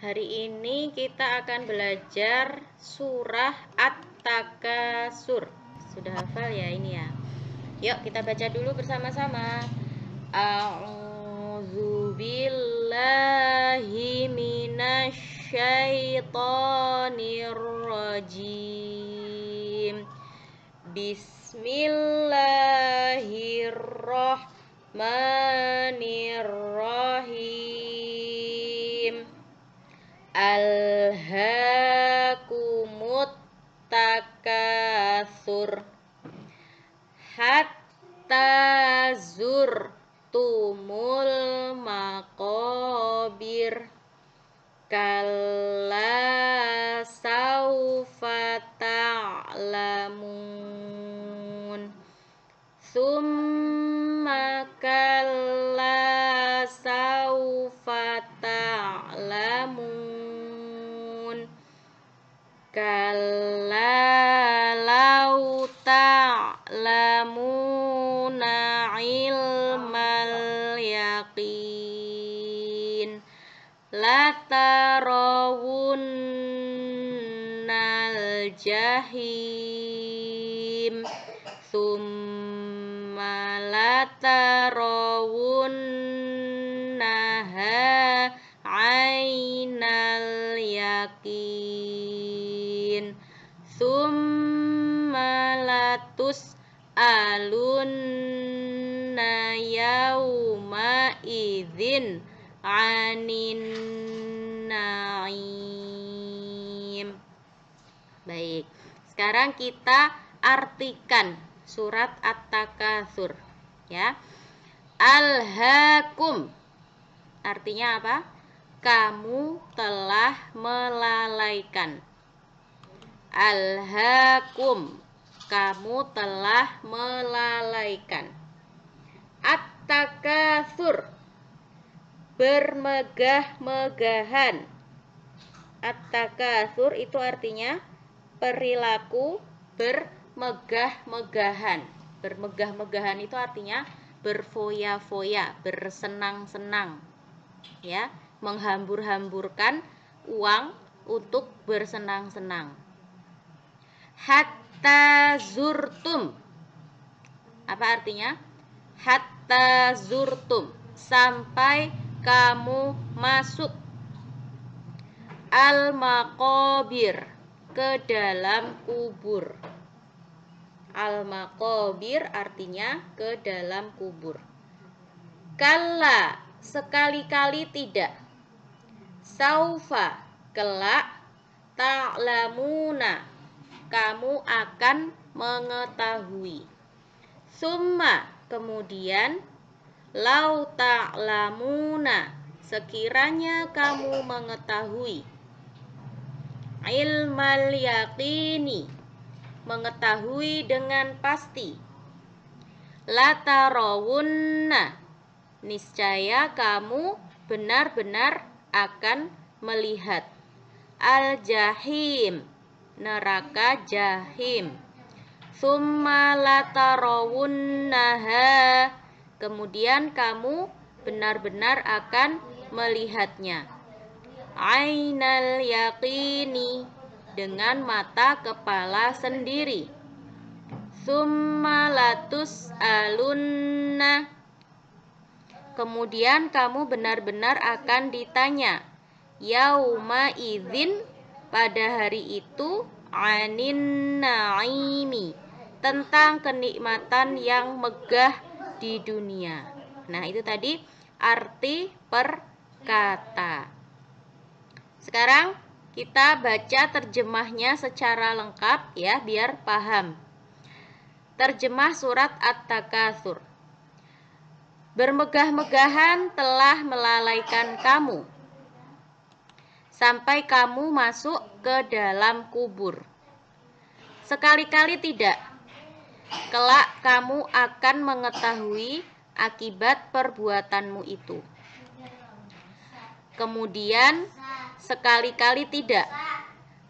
Hari ini kita akan belajar surah At-Takasur. Sudah hafal ya ini ya? Yuk kita baca dulu bersama-sama. A'udzu billahi minasyaitonir rajim. Bismillahirrahmanirrahim. Alhaakumut takatsur hatta zurtumul maqabir kalla saufa ta'lamun summa kalla saufa ta'lamun kalla lau ta'lamuna ilmal yaqin latarawunnal jahim summa latarawunnaha ainal yaqin summa latus alunna yauma idzin anin naim. Baik, sekarang kita artikan surat At-Takatsur ya. Alhaakum artinya apa? Kamu telah melalaikan. Alhaakum, kamu telah melalaikan. At-Takatsur, bermegah-megahan. At-Takatsur itu artinya perilaku bermegah-megahan. Bermegah-megahan itu artinya berfoya-foya, bersenang-senang. Ya, menghambur-hamburkan uang untuk bersenang-senang. Hatta zurtum. Apa artinya? Hatta zurtum, sampai kamu masuk al-maqabir, ke dalam kubur. Al-maqabir artinya ke dalam kubur. Kalla, sekali-kali tidak. Saufa, kelak. Ta'lamuna, kamu akan mengetahui. Summa, kemudian. Lau ta'lamuna, sekiranya kamu mengetahui. Ilmal yaqini, mengetahui dengan pasti. Latarawunna, niscaya kamu benar-benar akan melihat. Al-jahim, neraka jahim. Summa latarawunnaha, kemudian kamu benar-benar akan melihatnya. Ainal yaqini, dengan mata kepala sendiri. Summa latus alunna, kemudian kamu benar-benar akan ditanya. Yauma idzin, pada hari itu. Anin naimi, tentang kenikmatan yang megah di dunia. Nah, itu tadi arti per kata. Sekarang kita baca terjemahnya secara lengkap ya, biar paham. Terjemah surat At-Takatsur. Bermegah-megahan telah melalaikan kamu, sampai kamu masuk ke dalam kubur. Sekali-kali tidak. Kelak kamu akan mengetahui akibat perbuatanmu itu. Kemudian, sekali-kali tidak.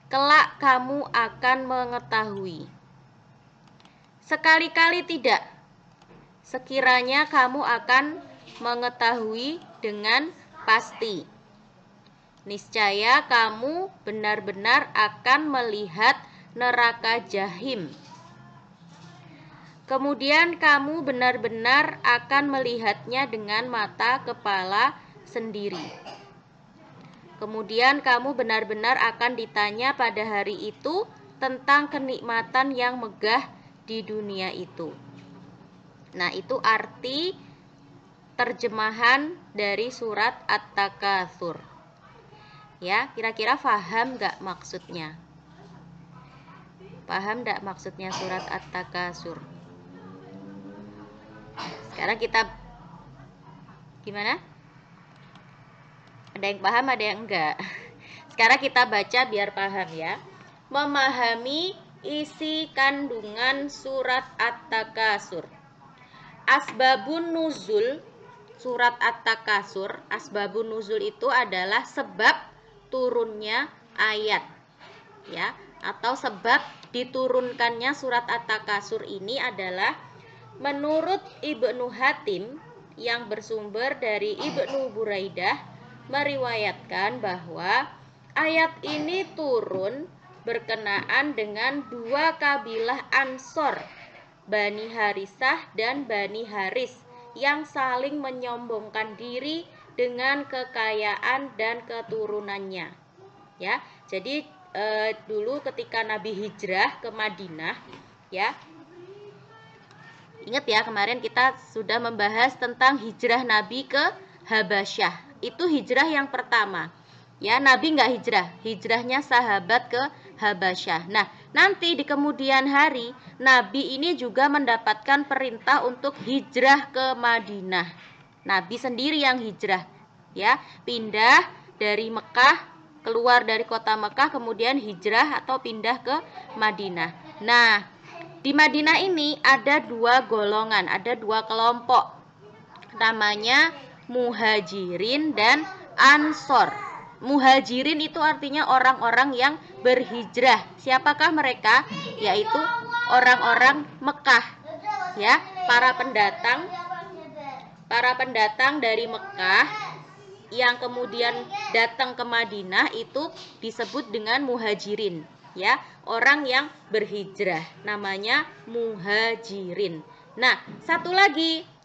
Kelak kamu akan mengetahui. Sekali-kali tidak. Sekiranya kamu akan mengetahui dengan pasti. niscaya kamu benar-benar akan melihat neraka Jahim. Kemudian kamu benar-benar akan melihatnya dengan mata kepala sendiri. Kemudian kamu benar-benar akan ditanya pada hari itu tentang kenikmatan yang megah di dunia itu. Nah, itu arti terjemahan dari surat At-Takatsur. Ya, kira-kira paham nggak maksudnya? Paham nggak maksudnya surat At-Takatsur? Sekarang kita gimana? Ada yang paham, ada yang enggak. Sekarang kita baca biar paham ya. Memahami isi kandungan surat At-Takatsur. Asbabun nuzul surat At-Takatsur, asbabun nuzul itu adalah sebab turunnya ayat. Ya, atau sebab diturunkannya surat At-Takatsur ini adalah menurut Ibnu Hatim yang bersumber dari Ibnu Buraidah meriwayatkan bahwa ayat ini turun berkenaan dengan dua kabilah Ansor, Bani Harisah dan Bani Haris, yang saling menyombongkan diri dengan kekayaan dan keturunannya. Ya, jadi dulu ketika Nabi hijrah ke Madinah, ya, ingat ya, kemarin kita sudah membahas tentang hijrah Nabi ke Habasyah. Itu hijrah yang pertama. Ya, Nabi nggak hijrah. Hijrahnya sahabat ke Habasyah. Nah, nanti di kemudian hari, Nabi ini juga mendapatkan perintah untuk hijrah ke Madinah. Nabi sendiri yang hijrah. Ya, pindah dari Mekah, keluar dari kota Mekah, kemudian hijrah atau pindah ke Madinah. Nah, di Madinah ini ada dua golongan, ada dua kelompok. Namanya Muhajirin dan Ansor. Muhajirin itu artinya orang-orang yang berhijrah. Siapakah mereka? Yaitu orang-orang Mekah. Ya, para pendatang dari Mekah yang kemudian datang ke Madinah itu disebut dengan Muhajirin. Ya, orang yang berhijrah namanya Muhajirin. Nah,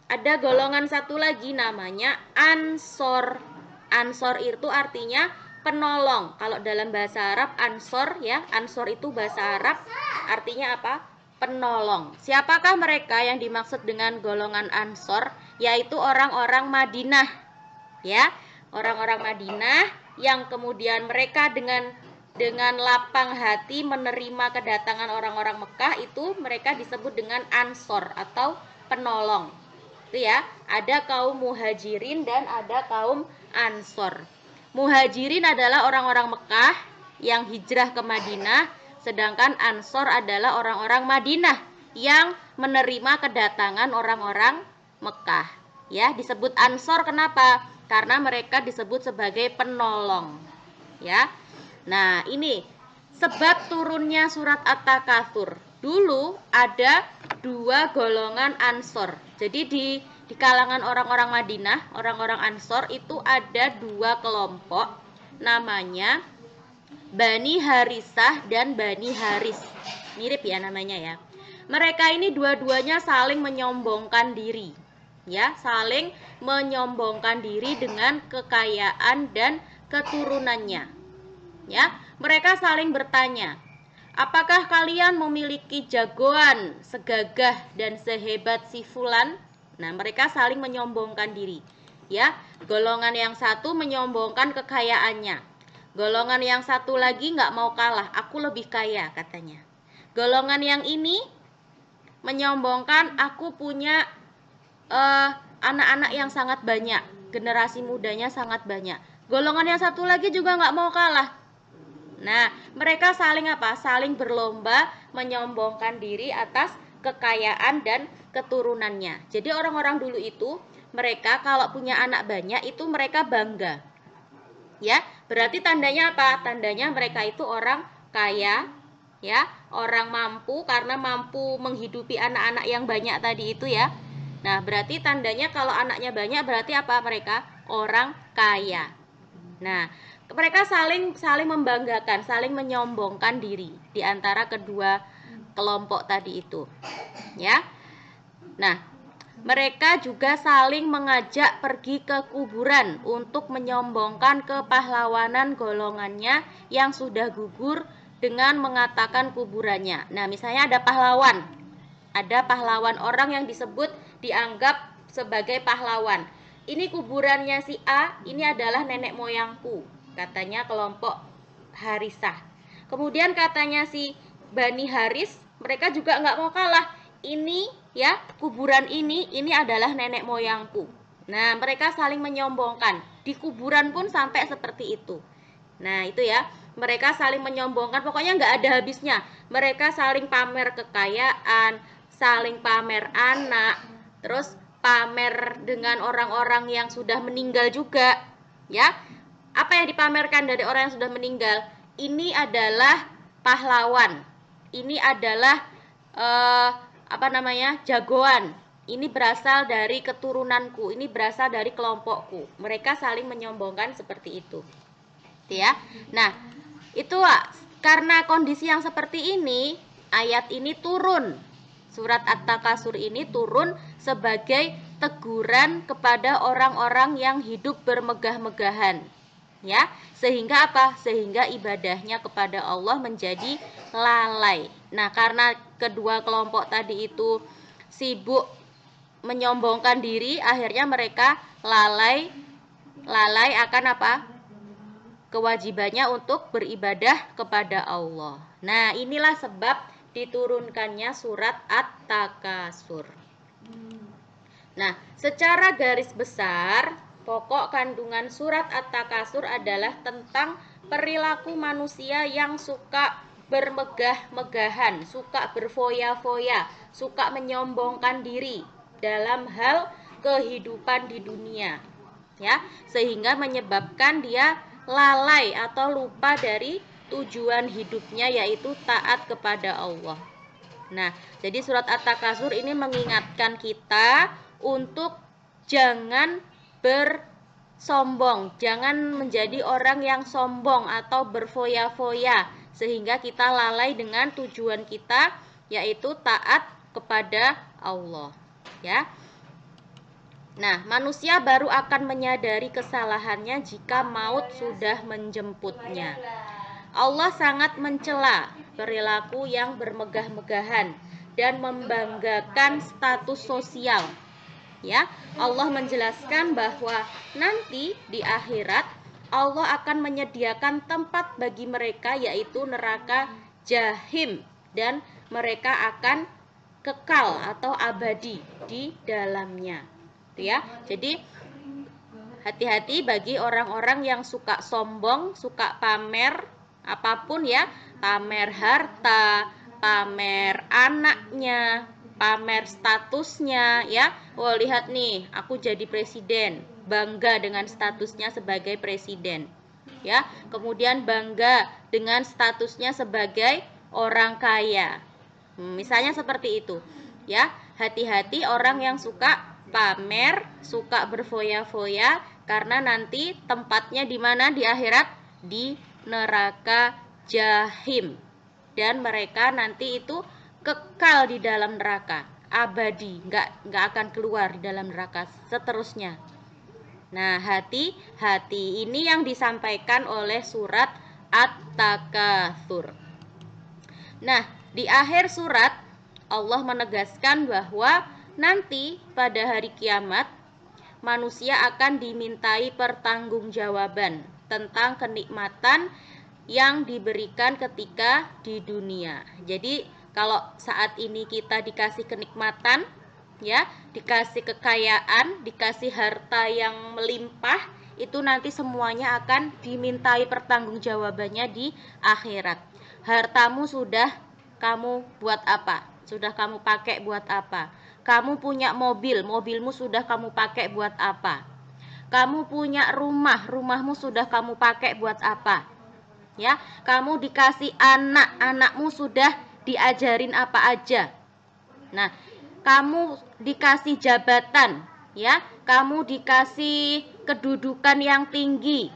ada golongan satu lagi namanya Ansor. Ansor itu artinya penolong. Kalau dalam bahasa Arab Ansor, ya, Ansor itu bahasa Arab artinya apa? Penolong. Siapakah mereka yang dimaksud dengan golongan Ansor? Yaitu orang-orang Madinah. Ya, orang-orang Madinah yang kemudian mereka dengan lapang hati menerima kedatangan orang-orang Mekah, itu mereka disebut dengan Ansor atau penolong. Itu ya, ada kaum Muhajirin dan ada kaum Ansor. Muhajirin adalah orang-orang Mekah yang hijrah ke Madinah, sedangkan Ansor adalah orang-orang Madinah yang menerima kedatangan orang-orang Mekah. Ya, disebut Ansor kenapa? Karena mereka disebut sebagai penolong. Ya. Nah, ini sebab turunnya surat At-Takatsur. Dulu ada dua golongan Ansor. Jadi di kalangan orang-orang Madinah, orang-orang Ansor itu ada dua kelompok, namanya Bani Harisah dan Bani Haris. Mirip ya namanya ya. Mereka ini dua-duanya saling menyombongkan diri. Ya, saling menyombongkan diri dengan kekayaan dan keturunannya. Ya, mereka saling bertanya, apakah kalian memiliki jagoan segagah dan sehebat si Fulan? Nah, mereka saling menyombongkan diri. Ya, golongan yang satu menyombongkan kekayaannya. Golongan yang satu lagi nggak mau kalah, aku lebih kaya katanya. Golongan yang ini menyombongkan, aku punya anak-anak yang sangat banyak, generasi mudanya sangat banyak. Golongan yang satu lagi juga nggak mau kalah. Nah, mereka saling apa? Saling berlomba menyombongkan diri atas kekayaan dan keturunannya. Jadi orang-orang dulu itu, mereka kalau punya anak banyak itu mereka bangga. Ya, berarti tandanya apa? Tandanya mereka itu orang kaya, ya, orang mampu karena mampu menghidupi anak-anak yang banyak tadi itu ya. Nah, berarti tandanya kalau anaknya banyak berarti apa mereka? Orang kaya. Nah, mereka saling membanggakan, saling menyombongkan diri di antara kedua kelompok tadi itu, ya. Nah, mereka juga saling mengajak pergi ke kuburan untuk menyombongkan kepahlawanan golongannya yang sudah gugur dengan mengatakan kuburannya. Nah, misalnya ada pahlawan orang yang disebut dianggap sebagai pahlawan. Ini kuburannya si A, ini adalah nenek moyangku, katanya kelompok Harisah. Kemudian katanya si Bani Haris, mereka juga nggak mau kalah. Ini ya, kuburan ini adalah nenek moyangku. Nah, mereka saling menyombongkan. Di kuburan pun sampai seperti itu. Nah, itu ya, mereka saling menyombongkan, pokoknya nggak ada habisnya. Mereka saling pamer kekayaan, saling pamer anak, terus pamer dengan orang-orang yang sudah meninggal juga, ya. Apa yang dipamerkan dari orang yang sudah meninggal? Ini adalah pahlawan. Ini adalah jagoan. Ini berasal dari keturunanku, ini berasal dari kelompokku. Mereka saling menyombongkan seperti itu. Ya. Nah, itu karena kondisi yang seperti ini, ayat ini turun. Surat At-Takasur ini turun sebagai teguran kepada orang-orang yang hidup bermegah-megahan. Ya, sehingga apa? Sehingga ibadahnya kepada Allah menjadi lalai. Nah, karena kedua kelompok tadi itu sibuk menyombongkan diri, akhirnya mereka lalai akan apa? Kewajibannya untuk beribadah kepada Allah. Nah, inilah sebab diturunkannya surat At-Takasur. Nah, secara garis besar, pokok kandungan surat At-Takasur adalah tentang perilaku manusia yang suka bermegah-megahan, suka berfoya-foya, suka menyombongkan diri dalam hal kehidupan di dunia. Ya, sehingga menyebabkan dia lalai atau lupa dari tujuan hidupnya, yaitu taat kepada Allah. Nah, jadi surat At-Takasur ini mengingatkan kita untuk jangan bersombong, jangan menjadi orang yang sombong atau berfoya-foya sehingga kita lalai dengan tujuan kita, yaitu taat kepada Allah, ya. Nah, manusia baru akan menyadari kesalahannya jika maut sudah menjemputnya. Allah sangat mencela perilaku yang bermegah-megahan dan membanggakan status sosial. Ya, Allah menjelaskan bahwa nanti di akhirat Allah akan menyediakan tempat bagi mereka, yaitu neraka Jahim, dan mereka akan kekal atau abadi di dalamnya. Ya, jadi hati-hati bagi orang-orang yang suka sombong, suka pamer apapun ya, pamer harta, pamer anaknya, pamer statusnya ya. Oh, lihat nih, aku jadi presiden, bangga dengan statusnya sebagai presiden. Ya, kemudian bangga dengan statusnya sebagai orang kaya. Misalnya seperti itu. Ya, hati-hati orang yang suka pamer, suka berfoya-foya, karena nanti tempatnya di mana di akhirat? Di neraka Jahim. Dan mereka nanti itu kekal di dalam neraka, abadi, nggak akan keluar di dalam neraka seterusnya. Nah, hati-hati, ini yang disampaikan oleh surat At-Takasur. Nah, di akhir surat Allah menegaskan bahwa nanti pada hari kiamat manusia akan dimintai pertanggungjawaban tentang kenikmatan yang diberikan ketika di dunia. Jadi kalau saat ini kita dikasih kenikmatan, ya, dikasih kekayaan, dikasih harta yang melimpah, itu nanti semuanya akan dimintai pertanggungjawabannya di akhirat. Hartamu sudah kamu buat apa? Sudah kamu pakai buat apa? Kamu punya mobil, mobilmu sudah kamu pakai buat apa? Kamu punya rumah, rumahmu sudah kamu pakai buat apa? Ya, kamu dikasih anak, anakmu sudah diajarin apa aja? Nah, kamu dikasih jabatan, ya, kamu dikasih kedudukan yang tinggi,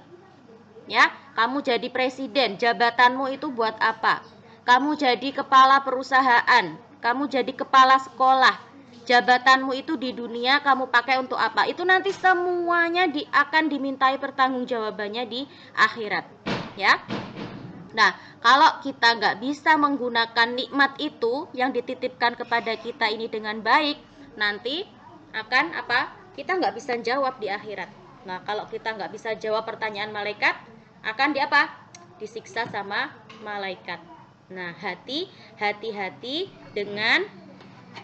Ya, kamu jadi presiden, jabatanmu itu buat apa? Kamu jadi kepala perusahaan, kamu jadi kepala sekolah, jabatanmu itu di dunia kamu pakai untuk apa? Itu nanti semuanya akan dimintai pertanggungjawabannya di akhirat. Ya. Nah, kalau kita nggak bisa menggunakan nikmat itu yang dititipkan kepada kita ini dengan baik, nanti akan apa? Kita nggak bisa jawab di akhirat. Nah, kalau kita nggak bisa jawab pertanyaan malaikat, akan disiksa sama malaikat. Nah, hati-hati dengan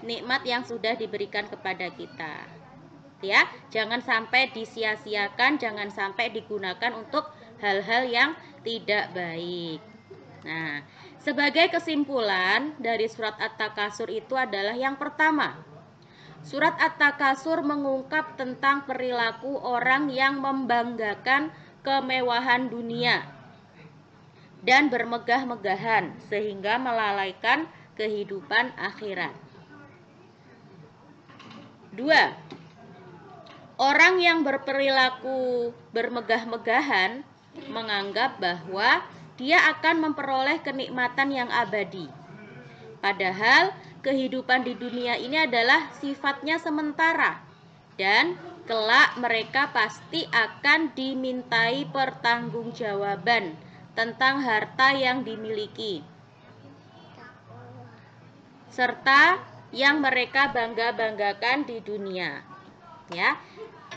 nikmat yang sudah diberikan kepada kita. Ya, jangan sampai disia-siakan, jangan sampai digunakan untuk hal-hal yang tidak baik. Nah, sebagai kesimpulan dari surat At-Takasur itu adalah yang pertama, surat At-Takasur mengungkap tentang perilaku orang yang membanggakan kemewahan dunia dan bermegah-megahan sehingga melalaikan kehidupan akhirat. 2. Orang yang berperilaku bermegah-megahan menganggap bahwa dia akan memperoleh kenikmatan yang abadi. Padahal kehidupan di dunia ini adalah sifatnya sementara dan kelak mereka pasti akan dimintai pertanggungjawaban tentang harta yang dimiliki serta yang mereka bangga-banggakan di dunia. Ya.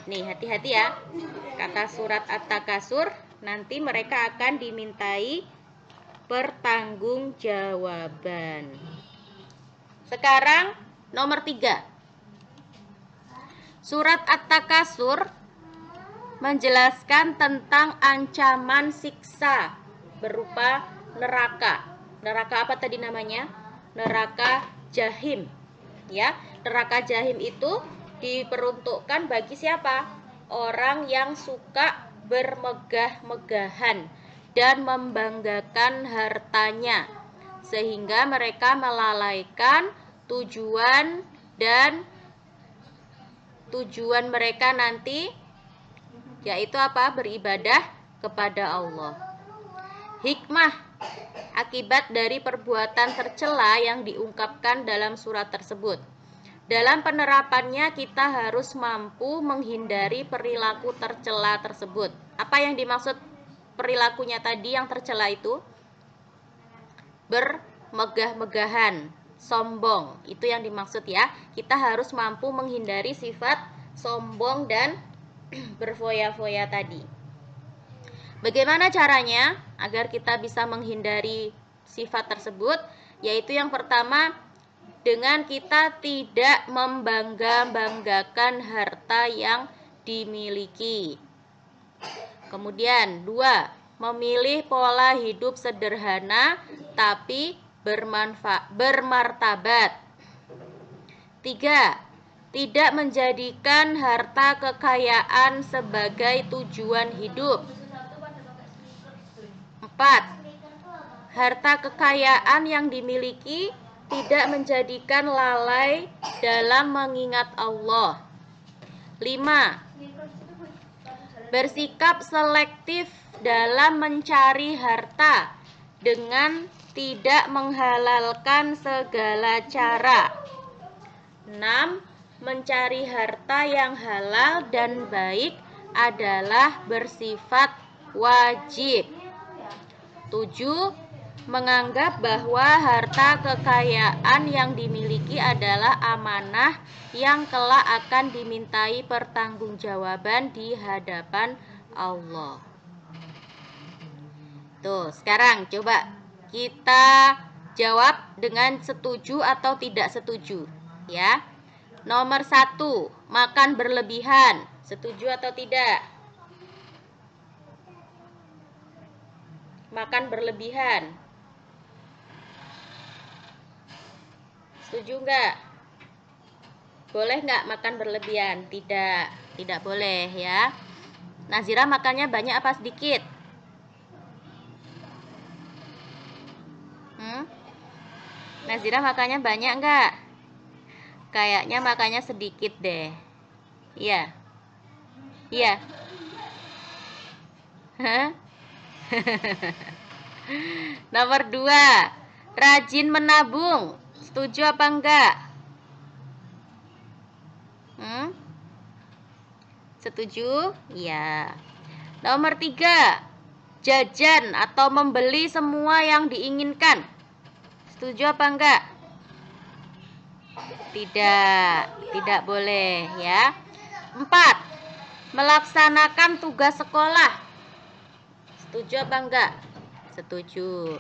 Nih, hati-hati ya. Kata surat At-Takasur, nanti mereka akan dimintai pertanggungjawaban. Sekarang nomor 3. Surat At-Takasur menjelaskan tentang ancaman siksa berupa neraka. Neraka apa tadi namanya? Neraka Jahim. Ya, neraka Jahim itu diperuntukkan bagi siapa? Orang yang suka bermegah-megahan dan membanggakan hartanya sehingga mereka melalaikan tujuan mereka nanti, yaitu apa? Beribadah kepada Allah. Hikmah akibat dari perbuatan tercela yang diungkapkan dalam surat tersebut. Dalam penerapannya kita harus mampu menghindari perilaku tercela tersebut. Apa yang dimaksud perilakunya tadi yang tercela itu? Bermegah-megahan, sombong. Itu yang dimaksud ya. Kita harus mampu menghindari sifat sombong dan berfoya-foya tadi. Bagaimana caranya agar kita bisa menghindari sifat tersebut? Yaitu yang pertama, dengan kita tidak membangga-banggakan harta yang dimiliki. Kemudian 2, memilih pola hidup sederhana tapi bermartabat. 3, tidak menjadikan harta kekayaan sebagai tujuan hidup. 4, harta kekayaan yang dimiliki tidak menjadikan lalai dalam mengingat Allah. 5, bersikap selektif dalam mencari harta dengan tidak menghalalkan segala cara. 6, mencari harta yang halal dan baik adalah bersifat wajib. 7, menganggap bahwa harta kekayaan yang dimiliki adalah amanah yang kelak akan dimintai pertanggungjawaban di hadapan Allah. Tuh, sekarang coba kita jawab dengan setuju atau tidak setuju, ya. Nomor 1, makan berlebihan. Setuju atau tidak? Makan berlebihan. Setuju nggak? Boleh nggak makan berlebihan? Tidak boleh ya. Nazira makannya banyak apa sedikit? Nazira makannya banyak nggak? Kayaknya makannya sedikit deh. Iya. Iya. Hah? Nomor 2, rajin menabung. Setuju apa enggak? Setuju? Iya. Nomor 3, jajan atau membeli semua yang diinginkan. Setuju apa enggak? Tidak boleh ya. 4, melaksanakan tugas sekolah. Setuju apa enggak? Setuju.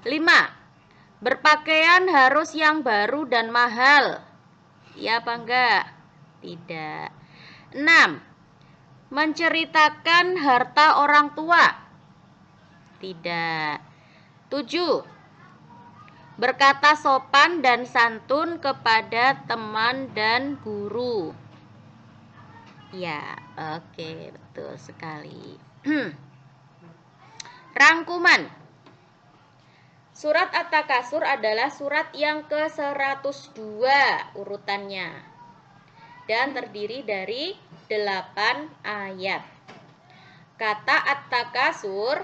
5, berpakaian harus yang baru dan mahal. Iya apa enggak? Tidak. 6, menceritakan harta orang tua. Tidak. 7, berkata sopan dan santun kepada teman dan guru. Ya, oke, betul sekali. Rangkuman. Surat At-Takasur adalah surat yang ke-102 urutannya. Dan terdiri dari 8 ayat. Kata At-Takasur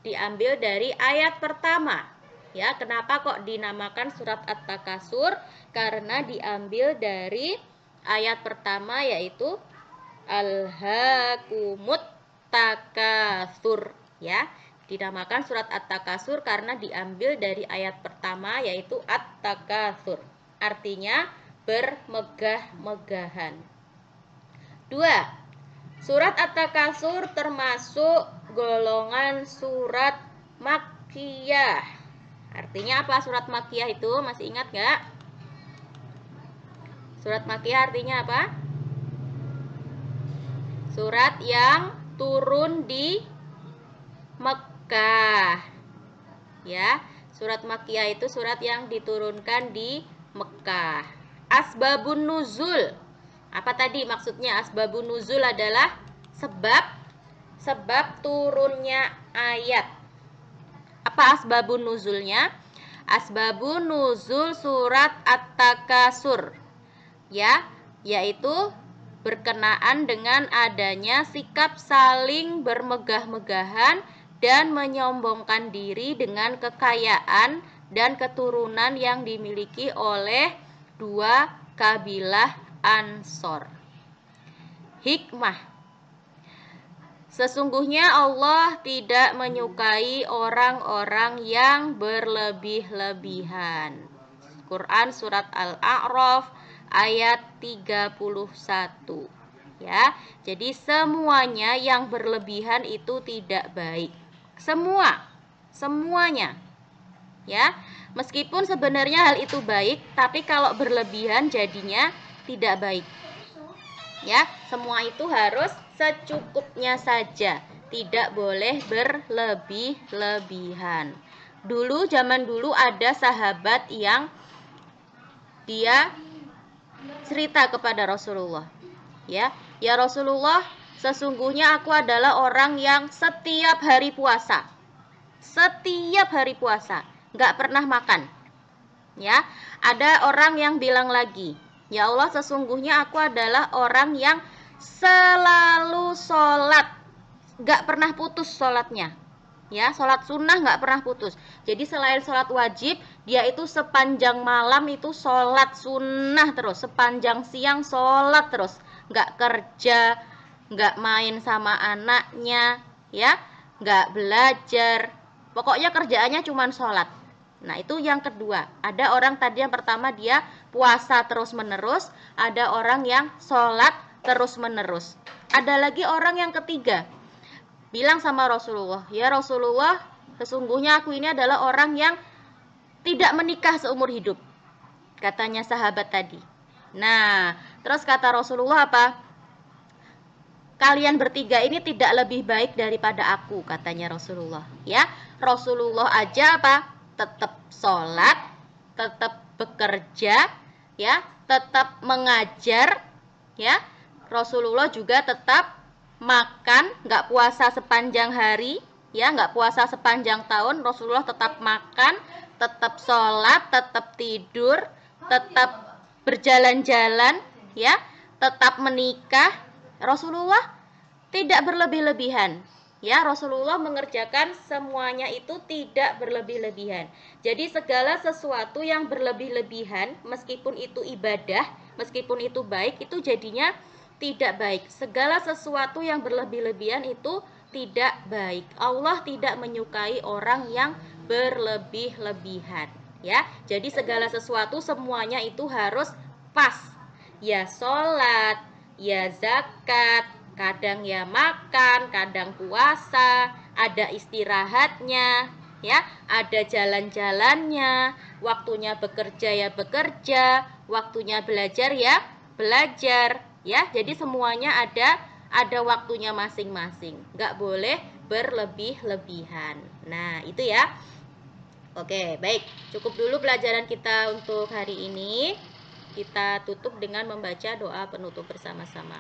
diambil dari ayat pertama. Ya, kenapa kok dinamakan surat At-Takasur? Karena diambil dari ayat pertama, yaitu Alhaakumut Takasur, ya. Dinamakan surat At-Takasur karena diambil dari ayat pertama, yaitu At-Takasur. Artinya bermegah-megahan. 2. Surat At-Takasur termasuk golongan surat Makkiyah. Artinya apa surat Makkiyah itu? Masih ingat gak? Surat Makkiyah artinya apa? Surat yang turun di Mekah. Ya, surat Makkiyah itu surat yang diturunkan di Mekah. Asbabun nuzul. Apa tadi maksudnya? Asbabun nuzul adalah sebab turunnya ayat. Apa asbabun nuzulnya? Asbabun nuzul surat At-Takasur, ya, yaitu berkenaan dengan adanya sikap saling bermegah-megahan dan menyombongkan diri dengan kekayaan dan keturunan yang dimiliki oleh 2 kabilah Ansor. Hikmah. Sesungguhnya Allah tidak menyukai orang-orang yang berlebih-lebihan. Quran surat Al-A'raf ayat 31. Ya, jadi semuanya yang berlebihan itu tidak baik. Semuanya. Ya, meskipun sebenarnya hal itu baik, tapi kalau berlebihan jadinya tidak baik. Ya, semua itu harus secukupnya saja, tidak boleh berlebih-lebihan. Zaman dulu ada sahabat yang dia cerita kepada Rasulullah. Ya Rasulullah, sesungguhnya aku adalah orang yang setiap hari puasa. Nggak pernah makan. Ya, ada orang yang bilang lagi, ya Allah, sesungguhnya aku adalah orang yang selalu sholat, nggak pernah putus sholatnya. Ya, sholat sunnah nggak pernah putus. Jadi selain sholat wajib, dia itu sepanjang malam itu sholat sunnah terus, sepanjang siang sholat terus, nggak kerja, nggak main sama anaknya, ya, nggak belajar. Pokoknya kerjaannya cuma sholat. Nah, itu yang kedua. Ada orang tadi yang pertama dia puasa terus-menerus, ada orang yang sholat terus-menerus. Ada lagi orang yang ketiga, bilang sama Rasulullah, ya Rasulullah, sesungguhnya aku ini adalah orang yang tidak menikah seumur hidup, katanya sahabat tadi. Nah, terus kata Rasulullah apa? Kalian bertiga ini tidak lebih baik daripada aku, katanya Rasulullah. Ya, Rasulullah aja apa? Tetap sholat, tetap bekerja, ya, tetap mengajar, ya. Rasulullah juga tetap makan, nggak puasa sepanjang hari, ya, nggak puasa sepanjang tahun. Rasulullah tetap makan, tetap sholat, tetap tidur, tetap berjalan-jalan, ya, tetap menikah. Rasulullah tidak berlebih-lebihan, Ya, Rasulullah mengerjakan semuanya itu tidak berlebih-lebihan. Jadi segala sesuatu yang berlebih-lebihan, meskipun itu ibadah, meskipun itu baik, itu jadinya tidak baik. Segala sesuatu yang berlebih-lebihan itu tidak baik. Allah tidak menyukai orang yang berlebih-lebihan. Ya, jadi segala sesuatu semuanya itu harus pas. Ya sholat, ya zakat, kadang ya makan, kadang puasa, ada istirahatnya, ya, ada jalan-jalannya, waktunya bekerja ya bekerja, waktunya belajar ya belajar, ya. Jadi semuanya ada waktunya masing-masing. Nggak boleh berlebih-lebihan. Nah, itu ya. Oke, baik. Cukup dulu pelajaran kita untuk hari ini. Kita tutup dengan membaca doa penutup bersama-sama.